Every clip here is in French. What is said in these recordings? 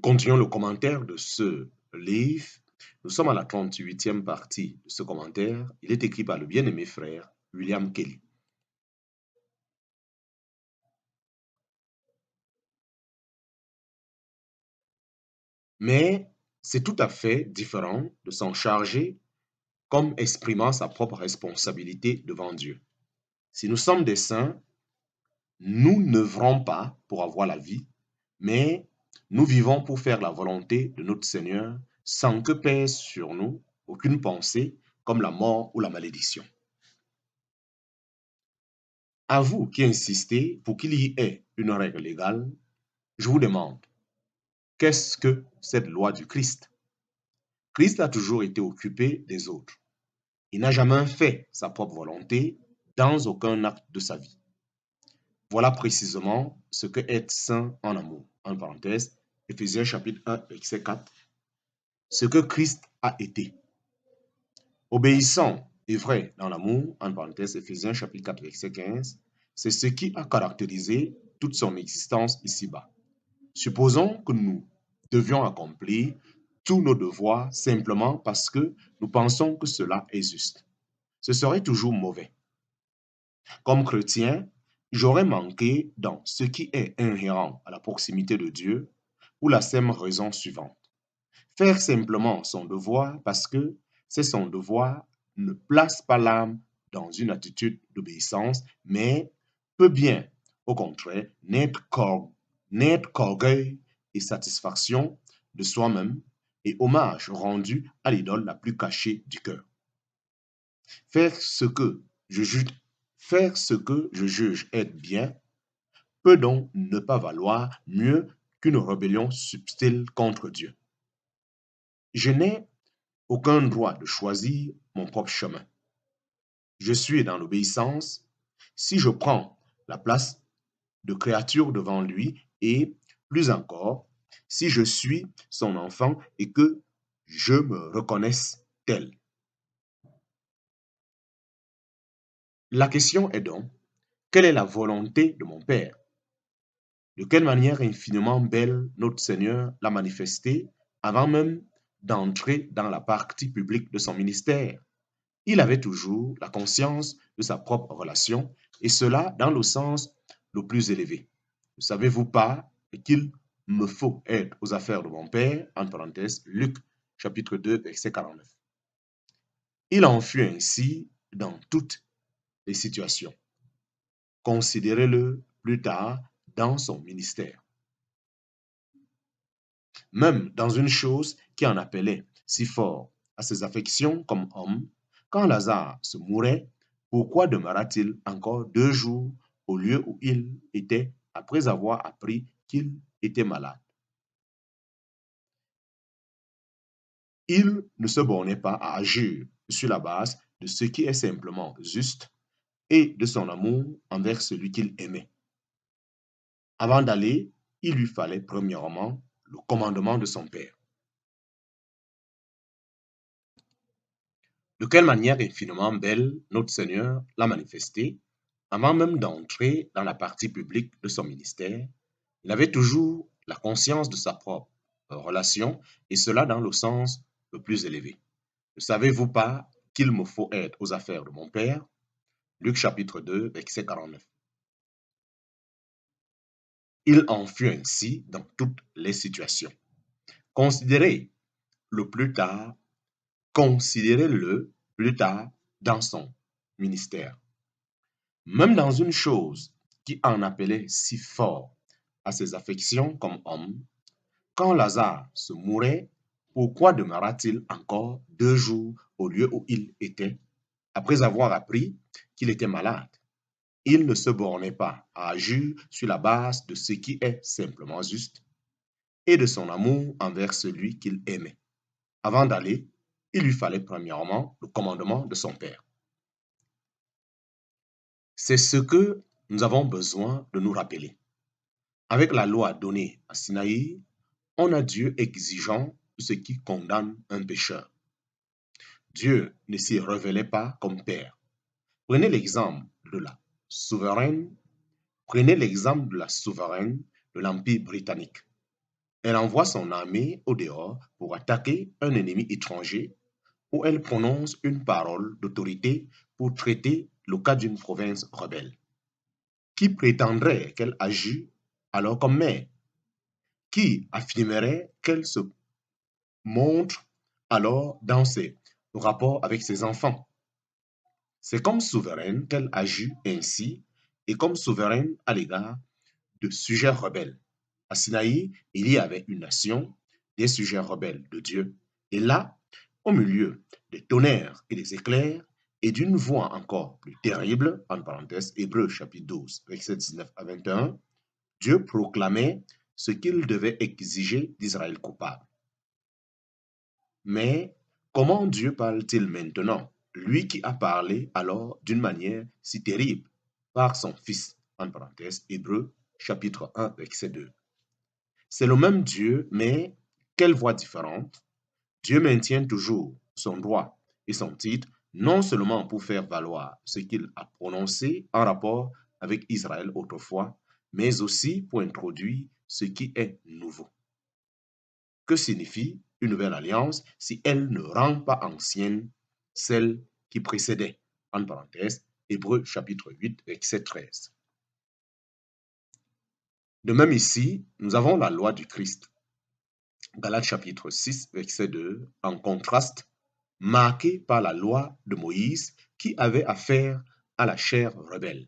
Continuons le commentaire de ce livre. Nous sommes à la 38e partie de ce commentaire. Il est écrit par le bien-aimé frère William Kelly. Mais c'est tout à fait différent de s'en charger comme exprimant sa propre responsabilité devant Dieu. Si nous sommes des saints, nous n'œuvrons pas pour avoir la vie, mais nous vivons pour faire la volonté de notre Seigneur sans que pèse sur nous aucune pensée comme la mort ou la malédiction. À vous qui insistez pour qu'il y ait une règle légale, je vous demande, qu'est-ce que cette loi du Christ? Christ a toujours été occupé des autres. Il n'a jamais fait sa propre volonté dans aucun acte de sa vie. Voilà précisément ce que être saint en amour. En parenthèse, Éphésiens chapitre 1, verset 4. Ce que Christ a été. Obéissant et vrai dans l'amour, en parenthèse, Éphésiens chapitre 4, verset 15, c'est ce qui a caractérisé toute son existence ici-bas. Supposons que nous devions accomplir tous nos devoirs simplement parce que nous pensons que cela est juste. Ce serait toujours mauvais. Comme chrétien, j'aurais manqué dans ce qui est inhérent à la proximité de Dieu pour la simple raison suivante. Faire simplement son devoir parce que c'est son devoir ne place pas l'âme dans une attitude d'obéissance, mais peut bien, au contraire, n'être qu'orgueil et satisfaction de soi-même et hommage rendu à l'idole la plus cachée du cœur. Faire ce que je juge être bien peut donc ne pas valoir mieux qu'une rébellion subtile contre Dieu. Je n'ai aucun droit de choisir mon propre chemin. Je suis dans l'obéissance si je prends la place de créature devant lui et, plus encore, si je suis son enfant et que je me reconnaisse tel. La question est donc, quelle est la volonté de mon Père? De quelle manière infiniment belle notre Seigneur l'a manifestée avant même d'entrer dans la partie publique de son ministère. Il avait toujours la conscience de sa propre relation, et cela dans le sens le plus élevé. Ne savez-vous pas qu'il me faut être aux affaires de mon Père, en parenthèse, Luc chapitre 2, verset 49. Il en fut ainsi dans toutes les situations. Considérez-le plus tard dans son ministère. Même dans une chose qui en appelait si fort à ses affections comme homme, quand Lazare se mourait, pourquoi demeura-t-il encore 2 jours au lieu où il était après avoir appris qu'il était malade? Il ne se bornait pas à agir sur la base de ce qui est simplement juste et de son amour envers celui qu'il aimait. Avant d'aller, il lui fallait premièrement le commandement de son Père. De quelle manière infiniment belle notre Seigneur l'a manifesté, avant même d'entrer dans la partie publique de son ministère, il avait toujours la conscience de sa propre relation, et cela dans le sens le plus élevé. Ne savez-vous pas qu'il me faut être aux affaires de mon Père? Luc chapitre 2, verset 49. Il en fut ainsi dans toutes les situations. Considérez le plus tard, considérez-le plus tard dans son ministère. Même dans une chose qui en appelait si fort à ses affections comme homme, quand Lazare se mourait, pourquoi demeura-t-il encore 2 jours au lieu où il était, après avoir appris qu'il était malade? Il ne se bornait pas à agir sur la base de ce qui est simplement juste et de son amour envers celui qu'il aimait. Avant d'aller, il lui fallait premièrement le commandement de son Père. C'est ce que nous avons besoin de nous rappeler. Avec la loi donnée à Sinaï, on a Dieu exigeant ce qui condamne un pécheur. Dieu ne s'y révélait pas comme Père. Prenez l'exemple de la souveraine, prenez l'exemple de la souveraine de l'Empire britannique. Elle envoie son armée au dehors pour attaquer un ennemi étranger ou elle prononce une parole d'autorité pour traiter le cas d'une province rebelle. Qui prétendrait qu'elle agit alors comme mère? Qui affirmerait qu'elle se montre alors dans ses rapports avec ses enfants? C'est comme souveraine qu'elle agit ainsi et comme souveraine à l'égard de sujets rebelles. À Sinaï, il y avait une nation, des sujets rebelles de Dieu. Et là, au milieu des tonnerres et des éclairs, et d'une voix encore plus terrible, en parenthèse, Hébreux chapitre 12, versets 19 à 21, Dieu proclamait ce qu'il devait exiger d'Israël coupable. Mais comment Dieu parle-t-il maintenant, lui qui a parlé alors d'une manière si terrible par son Fils, en parenthèse, Hébreux chapitre 1, verset 2. C'est le même Dieu, mais quelle voix différente. Dieu maintient toujours son droit et son titre, non seulement pour faire valoir ce qu'il a prononcé en rapport avec Israël autrefois, mais aussi pour introduire ce qui est nouveau. Que signifie une nouvelle alliance si elle ne rend pas ancienne celle qui précédait? En parenthèse, Hébreux chapitre 8, verset 13. De même ici, nous avons la loi du Christ. Galates chapitre 6, verset 2, en contraste, marqué par la loi de Moïse qui avait affaire à la chair rebelle.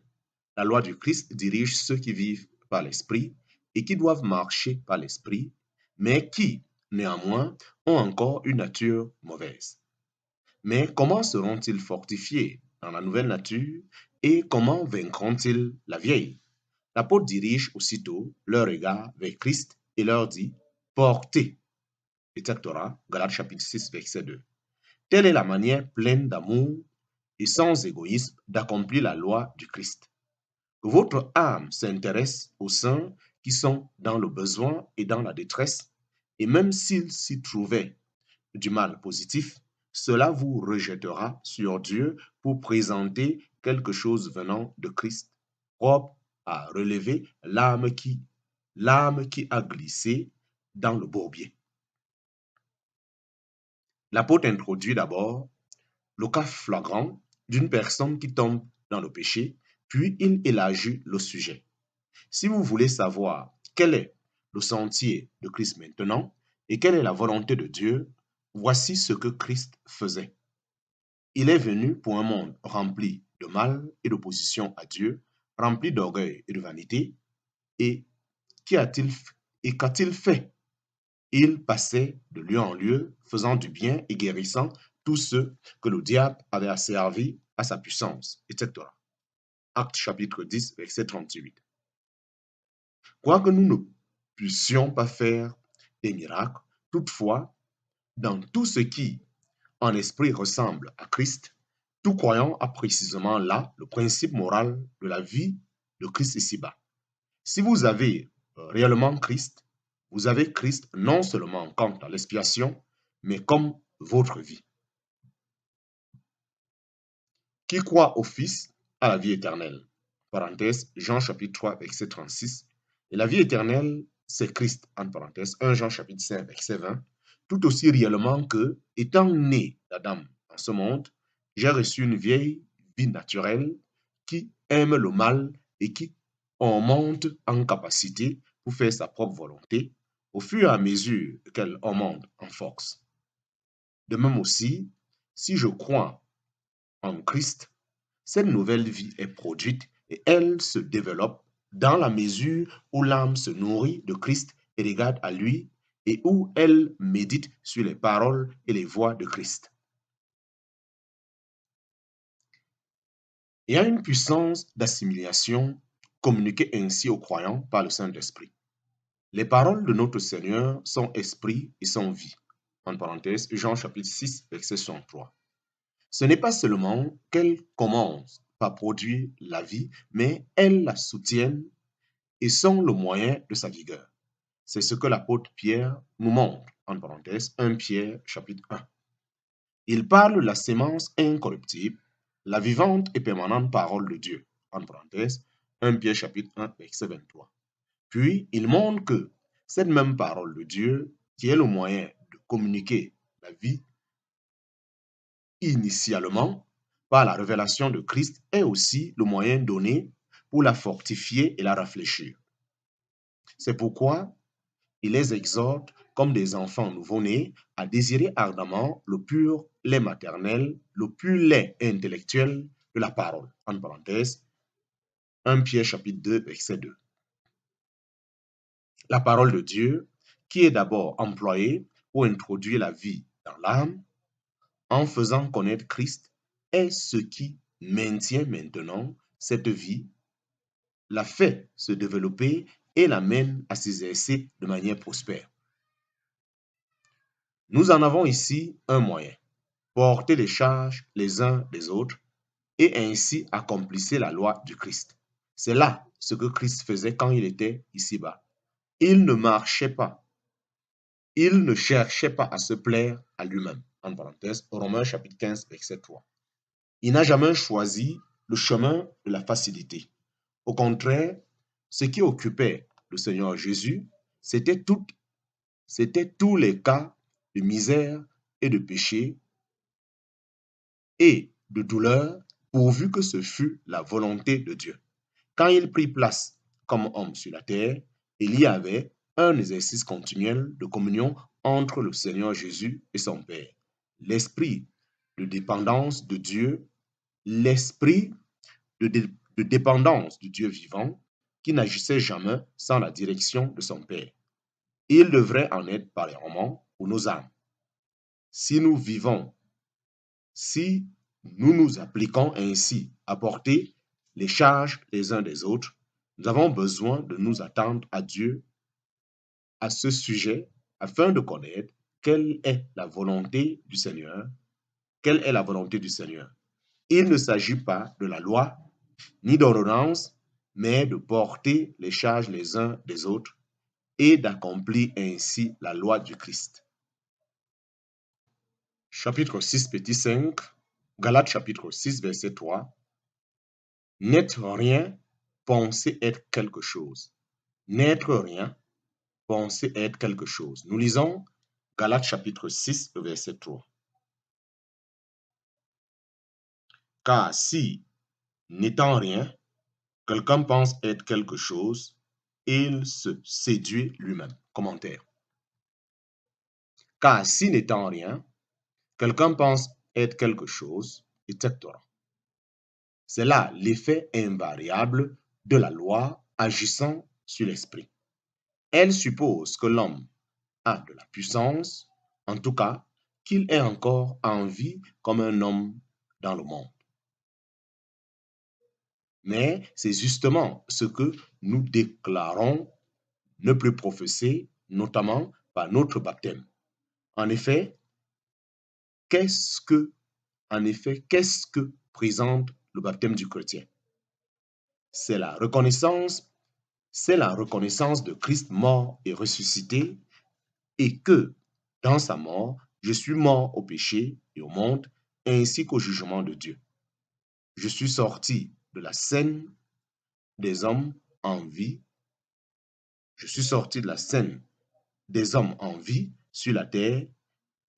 La loi du Christ dirige ceux qui vivent par l'Esprit et qui doivent marcher par l'Esprit, mais qui, néanmoins, ont encore une nature mauvaise. Mais comment seront-ils fortifiés dans la nouvelle nature et comment vaincront-ils la vieille? L'apôtre dirige aussitôt leur regard vers Christ et leur dit, portez, etc. Galates chapitre 6, verset 2. Telle est la manière pleine d'amour et sans égoïsme d'accomplir la loi du Christ. Que votre âme s'intéresse aux saints qui sont dans le besoin et dans la détresse, et même s'ils s'y trouvaient du mal positif, cela vous rejettera sur Dieu pour présenter quelque chose venant de Christ, propre à relever l'âme qui a glissé dans le bourbier. L'apôtre introduit d'abord le cas flagrant d'une personne qui tombe dans le péché, puis il élargit le sujet. Si vous voulez savoir quel est le sentier de Christ maintenant et quelle est la volonté de Dieu, voici ce que Christ faisait. Il est venu pour un monde rempli de mal et d'opposition à Dieu, rempli d'orgueil et de vanité. Et qu'a-t-il fait? Il passait de lieu en lieu, faisant du bien et guérissant tous ceux que le diable avait asservis à sa puissance, etc. Actes chapitre 10, verset 38. Quoique nous ne puissions pas faire des miracles, toutefois, dans tout ce qui, en esprit, ressemble à Christ, tout croyant a précisément là le principe moral de la vie de Christ ici-bas. Si vous avez réellement Christ, vous avez Christ non seulement quant à l'expiation, mais comme votre vie. Qui croit au Fils a la vie éternelle. Parenthèse, Jean chapitre 3, verset 36. Et la vie éternelle, c'est Christ, en parenthèse, 1 Jean chapitre 5, verset 20. Tout aussi réellement que, étant né d'Adam dans ce monde, j'ai reçu une vieille vie naturelle qui aime le mal et qui en monte en capacité pour faire sa propre volonté au fur et à mesure qu'elle en monte en force. De même aussi, si je crois en Christ, cette nouvelle vie est produite et elle se développe dans la mesure où l'âme se nourrit de Christ et regarde à lui et où elle médite sur les paroles et les voies de Christ. Il y a une puissance d'assimilation communiquée ainsi aux croyants par le Saint-Esprit. Les paroles de notre Seigneur sont esprit et sont vie. En parenthèse, Jean chapitre 6, verset 63. Ce n'est pas seulement qu'elles commencent par produire la vie, mais elles la soutiennent et sont le moyen de sa vigueur. C'est ce que l'apôtre Pierre nous montre, en parenthèse, 1 Pierre chapitre 1. Il parle de la sémence incorruptible, la vivante et permanente parole de Dieu, en parenthèse, 1 Pierre chapitre 1, verset 23. Puis il montre que cette même parole de Dieu, qui est le moyen de communiquer la vie initialement par la révélation de Christ, est aussi le moyen donné pour la fortifier et la réfléchir. C'est pourquoi il les exhorte, comme des enfants nouveau-nés, à désirer ardemment le pur lait maternel, le pur lait intellectuel de la parole. En parenthèse, 1 Pierre chapitre 2, verset 2. La parole de Dieu, qui est d'abord employée pour introduire la vie dans l'âme, en faisant connaître Christ, est ce qui maintient maintenant cette vie, la fait se développer et l'amène à s'exercer de manière prospère. Nous en avons ici un moyen, porter les charges les uns des autres et ainsi accomplir la loi du Christ. C'est là ce que Christ faisait quand il était ici-bas. Il ne marchait pas, il ne cherchait pas à se plaire à lui-même. En parenthèse, Romains chapitre 15, verset 3. Il n'a jamais choisi le chemin de la facilité. Au contraire, ce qui occupait le Seigneur Jésus, c'était tous les cas de misère et de péché et de douleur, pourvu que ce fût la volonté de Dieu. Quand il prit place comme homme sur la terre, il y avait un exercice continuel de communion entre le Seigneur Jésus et son Père. L'esprit de dépendance de Dieu, l'esprit de dépendance du Dieu vivant, qui n'agissait jamais sans la direction de son Père. Il devrait en être pareillement pour nos âmes. Si nous nous appliquons ainsi à porter les charges les uns des autres, nous avons besoin de nous attendre à Dieu à ce sujet afin de connaître quelle est la volonté du Seigneur. Quelle est la volonté du Seigneur? Il ne s'agit pas de la loi ni d'ordonnance, mais de porter les charges les uns des autres et d'accomplir ainsi la loi du Christ. Chapitre 6, petit 5, Galates chapitre 6, verset 3. N'être rien, pensez être quelque chose. N'être rien, pensez être quelque chose. Nous lisons Galates chapitre 6, verset 3. Car si, n'étant rien, quelqu'un pense être quelque chose, il se séduit lui-même. Commentaire. Car si n'étant rien, quelqu'un pense être quelque chose, etc. C'est là l'effet invariable de la loi agissant sur l'esprit. Elle suppose que l'homme a de la puissance, en tout cas qu'il est encore en vie comme un homme dans le monde. Mais c'est justement ce que nous déclarons ne plus professer, notamment par notre baptême. En effet, qu'est-ce que présente le baptême du chrétien? C'est la reconnaissance de Christ mort et ressuscité et que, dans sa mort, je suis mort au péché et au monde, ainsi qu'au jugement de Dieu. Je suis sorti de la scène des hommes en vie. Je suis sorti de la scène des hommes en vie sur la terre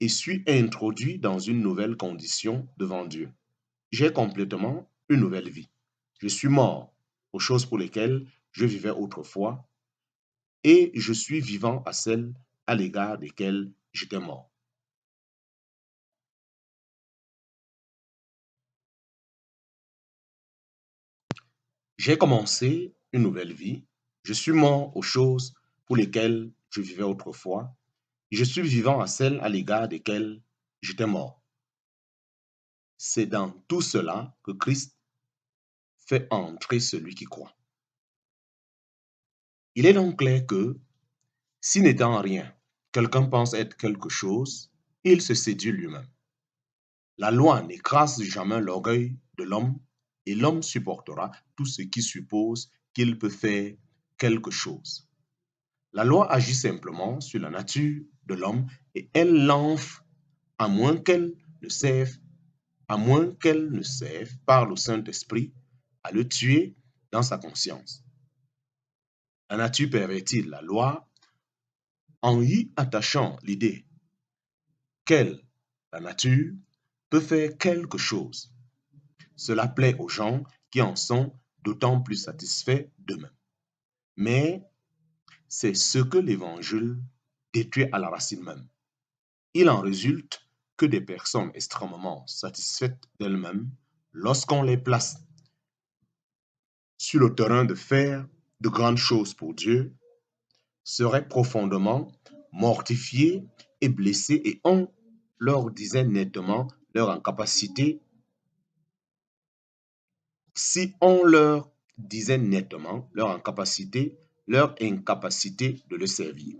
et suis introduit dans une nouvelle condition devant Dieu. J'ai complètement une nouvelle vie. Je suis mort aux choses pour lesquelles je vivais autrefois et je suis vivant à celles à l'égard desquelles j'étais mort. J'ai commencé une nouvelle vie. Je suis mort aux choses pour lesquelles je vivais autrefois. Et je suis vivant à celles à l'égard desquelles j'étais mort. C'est dans tout cela que Christ fait entrer celui qui croit. Il est donc clair que, si n'étant rien, quelqu'un pense être quelque chose, il se séduit lui-même. La loi n'écrase jamais l'orgueil de l'homme et l'homme supportera tout ce qui suppose qu'il peut faire quelque chose. La loi agit simplement sur la nature de l'homme et elle l'enfle à moins qu'elle ne serve par le Saint-Esprit à le tuer dans sa conscience. La nature pervertit la loi en y attachant l'idée qu'elle, la nature, peut faire quelque chose. Cela plaît aux gens qui en sont d'autant plus satisfaits d'eux-mêmes. Mais c'est ce que l'Évangile détruit à la racine même. Il en résulte que des personnes extrêmement satisfaites d'elles-mêmes, lorsqu'on les place sur le terrain de faire de grandes choses pour Dieu, seraient profondément mortifiées et blessées et on leur disait nettement leur incapacité, si on leur disait nettement leur incapacité de le servir.